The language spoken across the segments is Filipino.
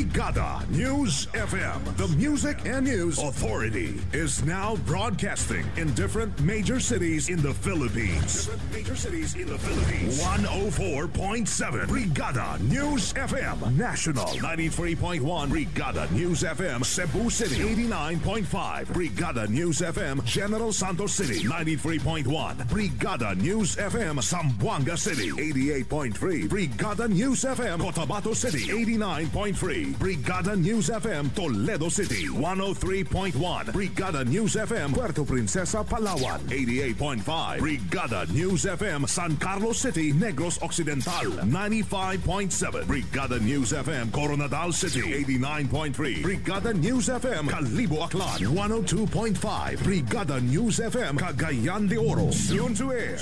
Brigada News FM, the music and news authority, is now broadcasting in different major cities in the Philippines. 104.7 Brigada News FM National, 93.1 Brigada News FM Cebu City, 89.5 Brigada News FM General Santos City, 93.1 Brigada News FM Zamboanga City, 88.3 Brigada News FM Cotabato City, 89.3 Brigada News FM Toledo City, 103.1 Brigada News FM Puerto Princesa Palawan, 88.5 Brigada News FM San Carlos City, Negros Occidental, 95.7 Brigada News FM Coronadal City, 89.3 Brigada News FM Calibo Aklan, 102.5 Brigada News FM Cagayan de Oro. Soon to air.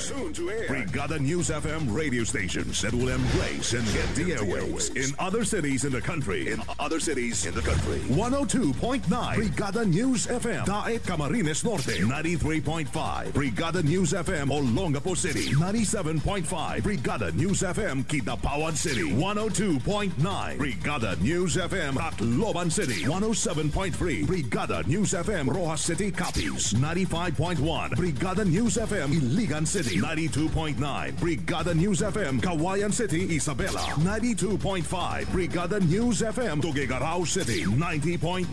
Brigada News FM radio stations that will embrace and get the airwaves in other cities in the country. 102.9 Brigada News FM Daet Camarines Norte, 93.5 Brigada News FM Olongapo City, 97.5 Brigada News FM Kidapawan City, 102.9 Brigada News FM Tacloban City, 107.3 Brigada News FM Rojas City Capiz, 95.1 Brigada News FM Iligan City, 92.9 Brigada News FM Kawayan City Isabela, 92.5 Brigada News FM Tuguegarao City, 90.9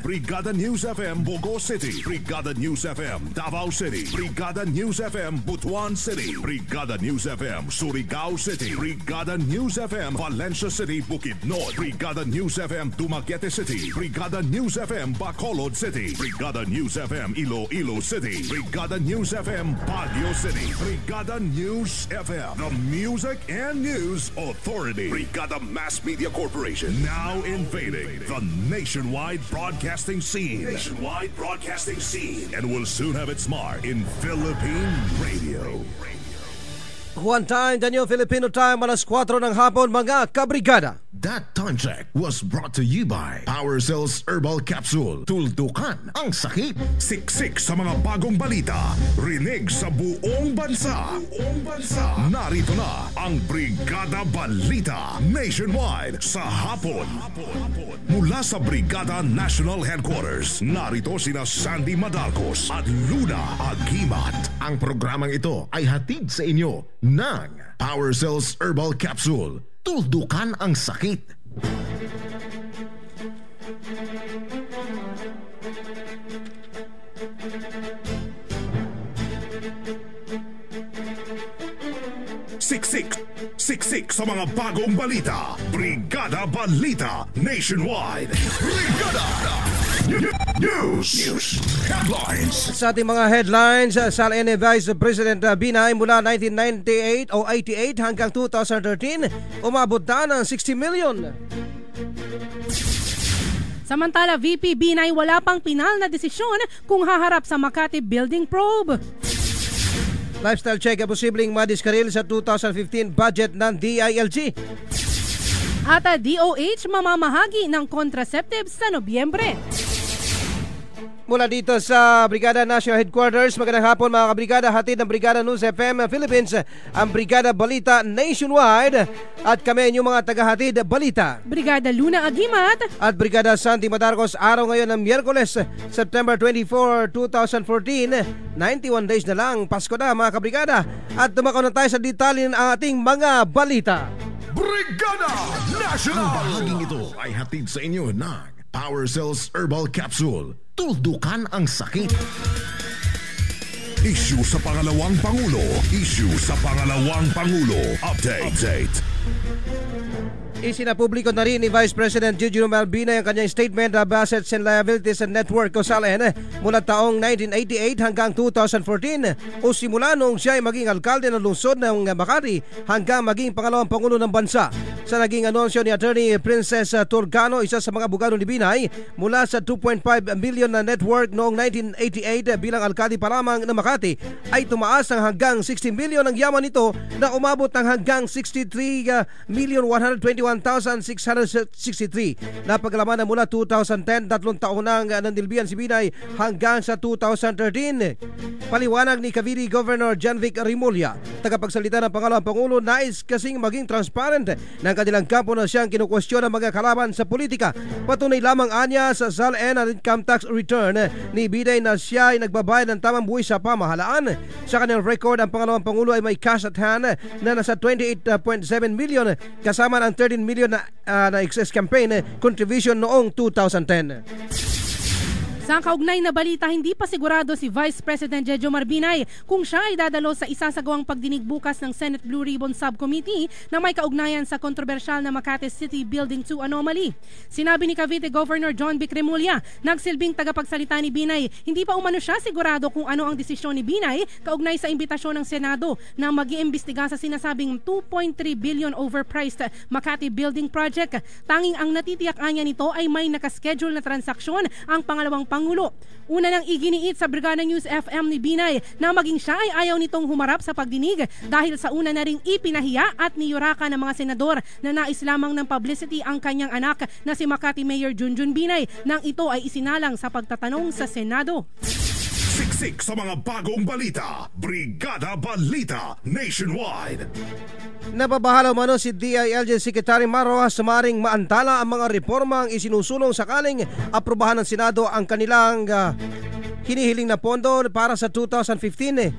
Brigada News FM Bogo City, Brigada News FM Davao City, Brigada News FM Butuan City, Brigada News FM Surigao City, Brigada News FM Valencia City, Bukidnon, Brigada News FM Dumaguete City, Brigada News FM Bacolod City, Brigada News FM Iloilo City, Brigada News FM Baguio City, Brigada News FM, the music and news authority. Brigada Mass Media Corporation, now invading the nationwide broadcasting scene. And will soon have its mark in Philippine radio. One time, the new Filipino time, alas 4 ng hapon, mga kabrigada. That time check was brought to you by Power Cells Herbal Capsule. Tuldukan ang sakit. Siksik sa mga bagong balita. Rinig sa buong bansa. Narito na ang Brigada Balita Nationwide sa hapon. Mula sa Brigada National Headquarters, narito sina Sandy Madarcos at Luna Agimat. Ang programang ito ay hatid sa inyo ng Power Cells Herbal Capsule. Tuldukan ang sakit. Siksik sa mga bagong balita. Brigada Balita Nationwide. Brigada News Headlines. Sa ating mga headlines, Sala-N Vice President Binay mula 1998 o 88 hanggang 2013, umabot na ng 60 million. Samantala, VP Binay wala pang pinal na desisyon kung haharap sa Makati Building Probe. Lifestyle check ang posibleng madiskaril sa 2015 budget ng DILG. At DOH mamamahagi ng contraceptives sa Nobyembre. Mula dito sa Brigada National Headquarters, magandang hapon mga kabrigada, hatid ng Brigada News FM Philippines, ang Brigada Balita Nationwide, at kami yung mga tagahatid balita. Brigada Luna Agimat at Brigada Sandy Madarcos, araw ngayon ng Miyerkules, September 24, 2014, 91 days na lang, Pasko na mga kabrigada, at dumakaw na tayo sa detalye ng ating mga balita. Brigada National! Ang bahaging ito ay hatid sa inyo ng Power Cells Herbal Capsule. Tuldukan ang sakit. Issue sa pangalawang Pangulo. Update. Isinapubliko na rin ni Vice President Gigi Romero ang kanyang statement of Assets and Liabilities and Network o SALN mula taong 1988 hanggang 2014 o simula noong siya ay maging alkalde ng lungsod ng Makati hanggang maging pangalawang pangulo ng bansa. Sa naging anunsyo ni Attorney Princess Turgano, isa sa mga abogado ni Binay, mula sa 2.5 million na network noong 1988 bilang alkalde pa lamang ng Makati ay tumaas ng hanggang 60 million ang yaman nito na umabot ng hanggang 63,121,000 21,663 na paglamanan mula 2010, 3 taon nang nandilbihan si Binay hanggang sa 2013. Paliwanag ni Cavite Governor Janvic Rimulya, tagapagsalita ng pangalawang Pangulo, nais kasing maging transparent ng kanilang kampo na siyang kinukwestiyon ng mga kalaban sa politika. Patunay lamang anya sa SALN at income tax return ni Binay na siya ay nagbabayad ng tamang buwis sa pamahalaan. Sa kanyang record, ang pangalawang Pangulo ay may cash at hand na nasa 28.7 million kasama ng 13 million na excess campaign contribution noong 2010. Sa kaugnay na balita, hindi pa sigurado si Vice President Jejomar Binay kung siya ay dadalo sa isasagawang pagdinig bukas ng Senate Blue Ribbon Subcommittee na may kaugnayan sa kontrobersyal na Makati City Building 2 anomaly. Sinabi ni Cavite Governor John Vic Remulla, nagsilbing tagapagsalita ni Binay, hindi pa umano siya sigurado kung ano ang desisyon ni Binay kaugnay sa imbitasyon ng Senado na mag-iimbestiga sa sinasabing 2.3 billion overpriced Makati Building Project. Tanging ang natitiyak anya nito ay may nakaschedule na transaksyon ang pangalawang Pangulo. Una nang iginiit sa Brigada News FM ni Binay na maging siya ay ayaw nitong humarap sa pagdinig dahil sa una na ring ipinahiya at niyuraka ng mga senador na nais lamang ng publicity ang kanyang anak na si Makati Mayor Junjun Binay nang ito ay isinalang sa pagtatanong sa Senado. Siksik sa mga bagong balita. Brigada Balita Nationwide. Nababahala umano si DILG Secretary Maroas sa maring maantala ang mga reforma ang isinusulong sakaling aprubahan ng Senado ang kanilang hinihiling na pondo para sa 2015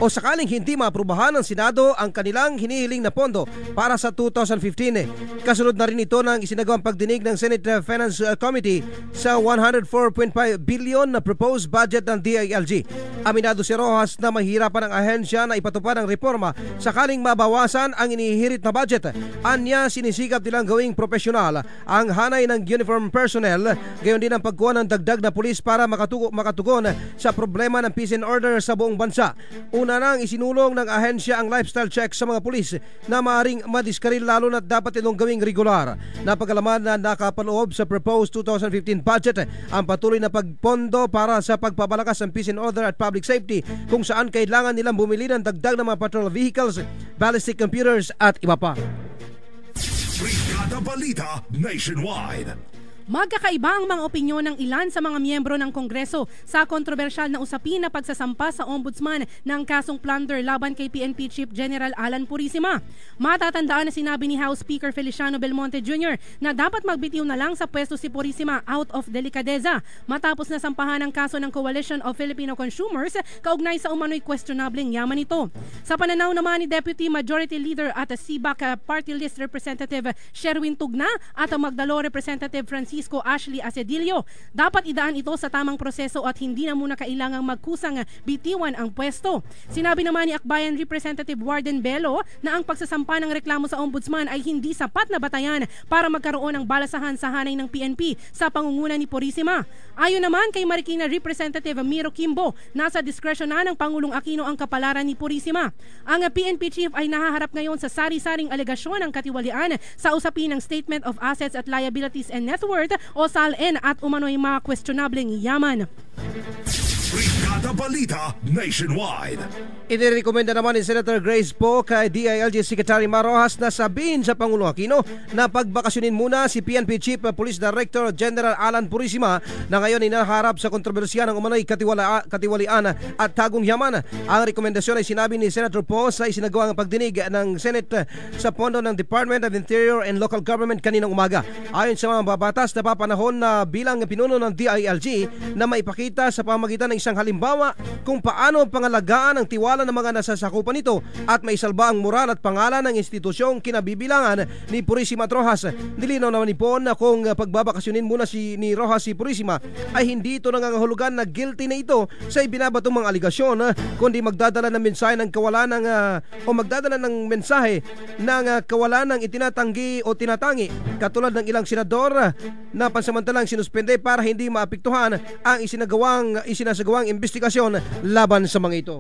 o sakaling hindi maaprubahan ng Senado ang kanilang hinihiling na pondo para sa 2015. Kasunod na rin ito ng isinagawang pagdinig ng Senate Finance Committee sa 104.5 billion na proposed budget ng DILG. Aminado si Rojas na mahirapan ang ahensya na ipatupad ang reforma sakaling mabawasan ang inihirit na budget. Anya, sinisikap nilang gawing profesional ang hanay ng uniform personnel, gayon din ang pagkuha ng dagdag na pulis para makatugon sa problema ng peace and order sa buong bansa. Una nang isinulong ng ahensya ang lifestyle check sa mga pulis na maaaring madiskaril lalo na dapat itong gawing regular. Napagalaman na nakapaloob sa proposed 2015 budget ang patuloy na pagpondo para sa pagpapalakas ng peace and order at public safety kung saan kailangan nilang bumili ng dagdag na mga patrol vehicles, ballistic computers at iba pa. Brigada Balita Nationwide. Magkakaiba ang mga opinyon ng ilan sa mga miyembro ng Kongreso sa kontrobersyal na usapin na pagsasampa sa Ombudsman ng kasong plunder laban kay PNP Chief General Alan Purisima. Matatandaan na sinabi ni House Speaker Feliciano Belmonte Jr. na dapat magbitiw na lang sa pwesto si Purisima out of delikadeza matapos na sampahan ang kaso ng Coalition of Filipino Consumers kaugnay sa umano'y questionableng yaman nito. Sa pananaw naman ni Deputy Majority Leader at CBAC Party List Representative Sherwin Tugna at ang Magdalo Representative Francisco Ashley Acedillo, dapat idaan ito sa tamang proseso at hindi na muna kailangang magkusang bitiwan ang pwesto. Sinabi naman ni Akbayan Representative Warden Bello na ang pagsasampa ng reklamo sa Ombudsman ay hindi sapat na batayan para magkaroon ng balasahan sa hanay ng PNP sa pangunguna ni Purisima. Ayon naman kay Marikina Representative Miro Kimbo, nasa diskresyon na ng Pangulong Aquino ang kapalaran ni Purisima. Ang PNP chief ay nahaharap ngayon sa sari-saring alegasyon ng katiwalian sa usapin ng Statement of Assets at Liabilities and Net Worth o SALN at umano'y mga questionableng yaman. Brigada Balita Nationwide. Inirekomenda naman ni Senator Grace Poe kay DILG Secretary Marojas na sabihin sa Pangulong Aquino na pagbakasyonin muna si PNP Chief Police Director General Alan Purisima na ngayon ay naharap sa kontrobersiya ng umano'y katiwalian at tagong yaman. Ang rekomendasyon ay sinabi ni Senator Poe sa isinagawang pagdinig ng Senate sa pondo ng Department of Interior and Local Government kaninang umaga. Ayon sa mga babatas, napapanahon na bilang pinuno ng DILG na maipakita sa pamagitan ng isang halimbawa kung paano pangalagaan ang tiwala ng mga nasasakupan nito at maisalba ang moral at pangalan ng institusyong kinabibilangan ni Purisima at Rojas. Nilinaw naman ni Pon na kung pagbabakasyonin muna ni Rojas si Purisima ay hindi ito nangangahulugan na guilty na ito sa ibinabatong mga aligasyon, kundi magdadala ng mensahe ng kawalan ng magdadala ng mensahe ng kawalan ng itinatanggi o tinatangi, katulad ng ilang senador na pansamantalang sinuspende para hindi maapektuhan ang isinasagawang investigasyon laban sa mga ito.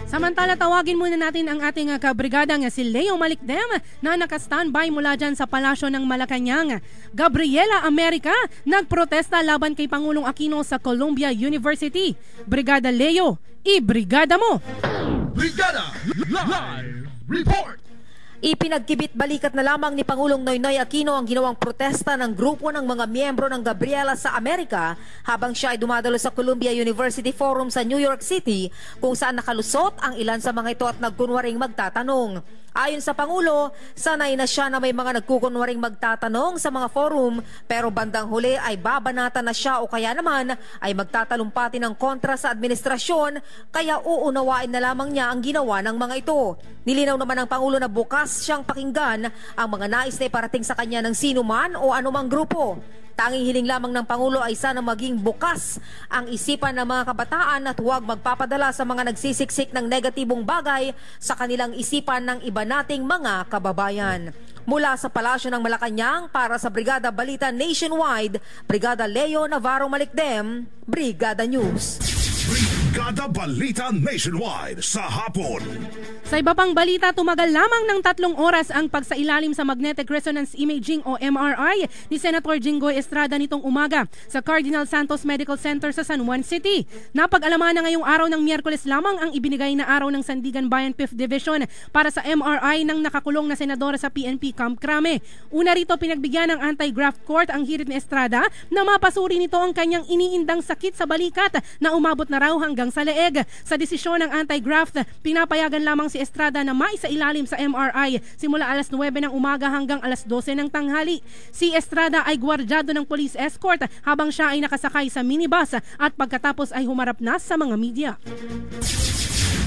Samantala, tawagin muna natin ang ating kabrigadang si Leo Malikdem na naka-standby mula dyan sa Palasyo ng Malacanang. Gabriela America, nagprotesta laban kay Pangulong Aquino sa Columbia University. Brigada Leo, i-brigada mo! Brigada Live Report! Ipinagkibit balikat na lamang ni Pangulong Noynoy Aquino ang ginawang protesta ng grupo ng mga miyembro ng Gabriela sa Amerika habang siya ay dumadalo sa Columbia University Forum sa New York City kung saan nakalusot ang ilan sa mga ito at nagkunwaring magtatanong. Ayon sa Pangulo, sanay na siya na may mga nagkukunwaring magtatanong sa mga forum pero bandang huli ay babanatan na siya o kaya naman ay magtatalumpati ng kontra sa administrasyon kaya uunawain na lamang niya ang ginawa ng mga ito. Nilinaw naman ng Pangulo na bukas siyang pakinggan ang mga nais na iparating sa kanya ng sino man o anumang grupo. Tanging hiling lamang ng Pangulo ay sana maging bukas ang isipan ng mga kabataan at huwag magpapadala sa mga nagsisiksik ng negatibong bagay sa kanilang isipan ng iba nating mga kababayan. Mula sa Palasyo ng Malacanang para sa Brigada Balita Nationwide, Brigada Leo Navarro Malikdem, Brigada News. Brigada Balita Nationwide sa hapon. Sa iba pang balita, tumagal lamang ng 3 oras ang pagsailalim sa Magnetic Resonance Imaging o MRI ni Senator Jinggoy Estrada nitong umaga sa Cardinal Santos Medical Center sa San Juan City. Napag-alaman na ngayong araw ng Miyerkules lamang ang ibinigay na araw ng Sandigan Bayan 5th Division para sa MRI ng nakakulong na senadora sa PNP Camp Crame. Una rito pinagbigyan ng anti-graft court ang hirit ni Estrada na mapasuri nito ang kanyang iniindang sakit sa balikat na umabot na raw hanggang sa leeg. Sa desisyon ng anti-graft, pinapayagan lamang si Estrada na maisailalim sa MRI simula alas 9 ng umaga hanggang alas 12 ng tanghali. Si Estrada ay gwardyado ng police escort habang siya ay nakasakay sa minibus at pagkatapos ay humarap na sa mga media.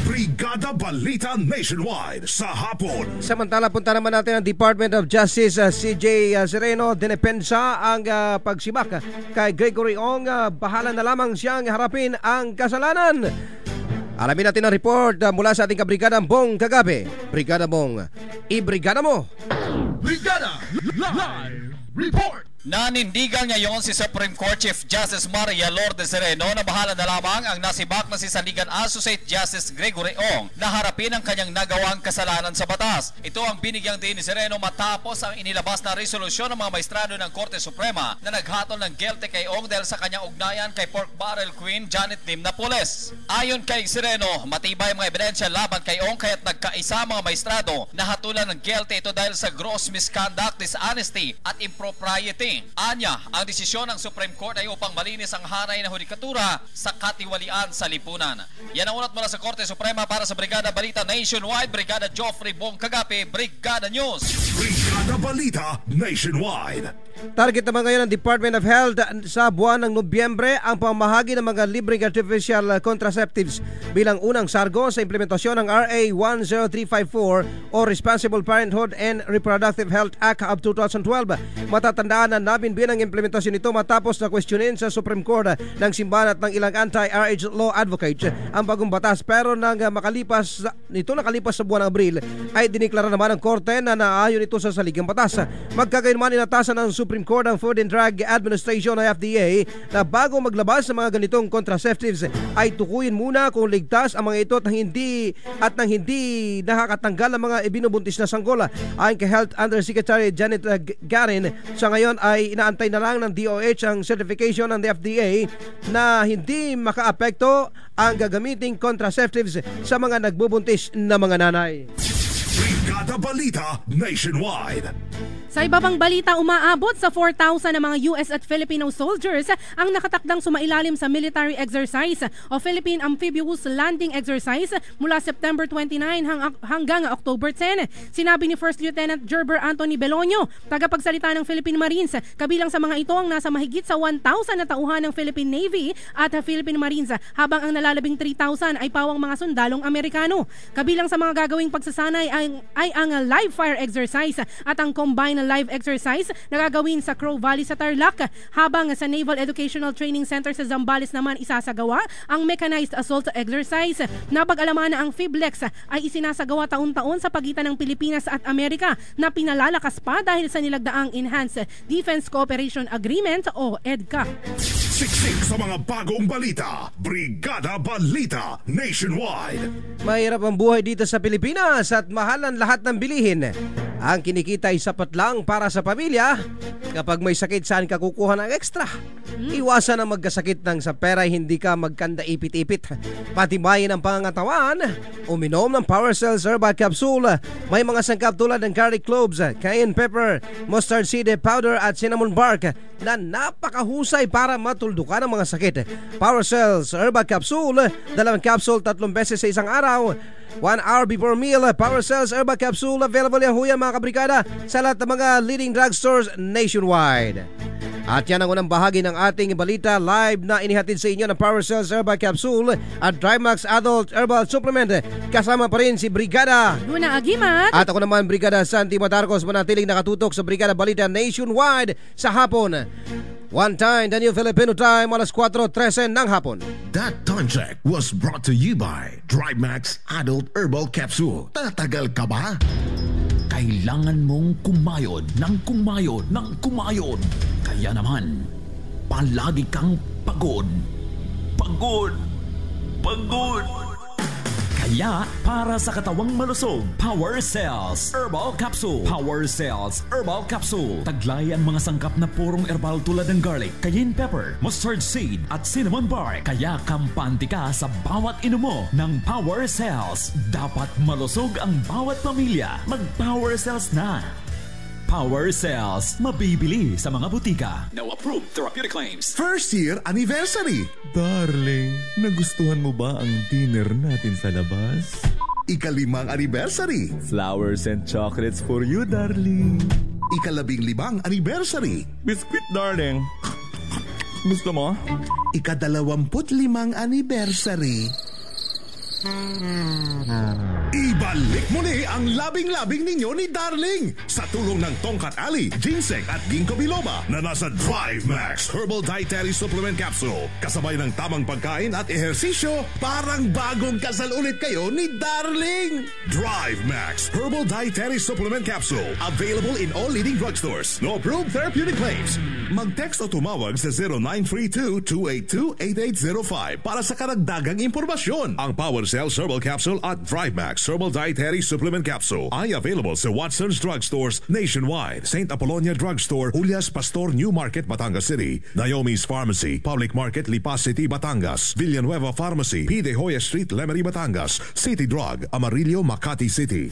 Brigada Balita Nationwide sa hapon. Samantala, punta naman natin ang Department of Justice. CJ Sereno dinepensa ang pagsibak kay Gregory Ong. Bahala na lamang siyang harapin ang kasalanan. Alamin natin ang report mula sa ating kabrigada Bong kagabi. Brigada Bong, i-brigada mo! Brigada Live Report! Nanindigan ngayon si Supreme Court Chief Justice Maria Lourdes Sereno na bahala na lamang ang nasibak na si Sandigan Associate Justice Gregory Ong na harapin ang kanyang nagawang kasalanan sa batas. Ito ang binigyang din ni Sereno matapos ang inilabas na resolusyon ng mga maestrado ng Korte Suprema na naghatol ng guilty kay Ong dahil sa kanyang ugnayan kay Pork Barrel Queen Janet Lim Napoles. Ayon kay Sereno, matibay ang mga ebidensya laban kay Ong kaya't nagkaisa mga maestrado na hatulan ng guilty ito dahil sa gross misconduct, dishonesty at impropriety. Anya, ang desisyon ng Supreme Court ay upang malinis ang hanay na hudikatura sa katiwalian sa lipunan. Yan ang ulat mula sa Korte Suprema para sa Brigada Balita Nationwide, Brigada Joffrey Bong Kagapi, Brigada News. Brigada Balita Nationwide. Target naman ngayon ng Department of Health sa buwan ng Nobyembre ang pamahagi ng mga libreng artificial contraceptives bilang unang sargo sa implementasyon ng RA 10354 o Responsible Parenthood and Reproductive Health Act of 2012. Matatandaan na nabinbin ang implementasyon nito matapos na questionin sa Supreme Court ng simbahan at ng ilang anti-RH law advocates ang bagong batas, pero nakalipas sa buwan ng Abril ay diniklara naman ng Korte na naayon ito sa saligang batas. Magkagayunman inatasan ng Supreme Court ng Food and Drug Administration o FDA na bago maglabas ng mga ganitong contraceptives ay tukuyin muna kung ligtas ang mga ito at nang hindi nakakatanggal ang mga ibinubuntis na sanggol. Ayon kay Health Undersecretary Janet Garin, sa ngayon ay inaantay na lang ng DOH ang certification ng FDA na hindi makaapekto ang gagamiting contraceptives sa mga nagbubuntis na mga nanay. Brigada Balita Nationwide. Sa iba pang balita, umaabot sa 4,000 na mga US at Filipino soldiers ang nakatakdang sumailalim sa military exercise o Philippine Amphibious Landing Exercise mula September 29 hanggang October 10. Sinabi ni First Lieutenant Gerber Anthony Belonio, tagapagsalita ng Philippine Marines, kabilang sa mga ito ang nasa mahigit sa 1,000 na tauhan ng Philippine Navy at Philippine Marines, habang ang nalalabing 3,000 ay pawang mga sundalong Amerikano. Kabilang sa mga gagawing pagsasanay ay ang live fire exercise at ang combined live exercise na gagawin sa Crow Valley sa Tarlac, habang sa Naval Educational Training Center sa Zambales naman isasagawa ang mechanized assault exercise. Napag-alaman na ang FIBLEX ay isinasagawa taon-taon sa pagitan ng Pilipinas at Amerika na pinalalakas pa dahil sa nilagdaang Enhanced Defense Cooperation Agreement o EDCA. Siksik sa mga bagong balita. Brigada Balita Nationwide. Mahirap ang buhay dito sa Pilipinas at mahal ang lahat ng bilihin. Ang kinikita ay sapat lang para sa pamilya. Kapag may sakit, saan ka kukuha ng extra? Iwasan ang magkasakit ng sa pera, hindi ka magkanda ipit-ipit. Patibayin ang pangangatawan, uminom ng Power Cells Herbal Capsule. May mga sangkap tulad ng garlic cloves, cayenne pepper, mustard seed powder at cinnamon bark na napakahusay para matuldukan ang mga sakit. Power Cells Herbal Capsule, 2 capsule 3 beses sa isang araw. 1 hour before meal. Power Cells Herbal Capsule available yan huyan mga kabrikada sa lahat ng mga leading drugstores nationwide. At yan ang unang bahagi ng ating balita live na inihatid sa inyo ng Power Cells Herbal Capsule at Drymax Adult Herbal Supplement. Kasama pa rin si Brigada Luna Agimat. at ako naman Brigada Santi Matarcos, manatiling nakatutok sa Brigada Balita Nationwide sa hapon. One time, the New Filipino Time, alas 4:13 ng hapon. That time check was brought to you by Drymax Adult Herbal Capsule. Tatagal ka ba? Kailangan mong kumayod ng kumayod ng kumayod. Kaya naman, palagi kang pagod. Pagod. Pagod. Kaya, para sa katawang malusog, Power Cells Herbal Capsule. Power Cells Herbal Capsule. Taglay ang mga sangkap na purong herbal tulad ng garlic, cayenne pepper, mustard seed at cinnamon bark. Kaya kampante ka sa bawat inom mo ng Power Cells. Dapat malusog ang bawat pamilya. Mag-Power Cells na. Power Cells. Mabibili sa mga butika. No approved therapeutic claims. First year anniversary. Darling, nagustuhan mo ba ang dinner natin sa labas? Ika-5 anniversary. Flowers and chocolates for you, darling. Ika-15 anniversary. Biscuit, darling. Gusto mo? Ika-25 anniversary. Ibalik muli ang labing-labing ninyo ni Darling sa tulong ng Tongkat Ali, Ginseng at Ginkgo biloba na nasa Drive Max Herbal Dietary Supplement Capsule. Kasabay ng tamang pagkain at ehersisyo, parang bagong kasal ulit kayo ni Darling. Drive Max Herbal Dietary Supplement Capsule. Available in all leading drugstores. No approved therapeutic claims. Mag-text o tumawag sa 0932-282-8805 para sa karagdagang impormasyon. Ang Power Cells Herbal Capsule at Drymax Herbal Dietary Supplement Capsule ay available sa Watson's Drugstores nationwide, St. Apollonia Drugstore, Julius Pastor New Market, Batangas City, Naomi's Pharmacy, Public Market, Lipas City, Batangas, Villanueva Pharmacy, P. De Hoya Street, Lemery, Batangas, City Drug, Amarillo, Makati City.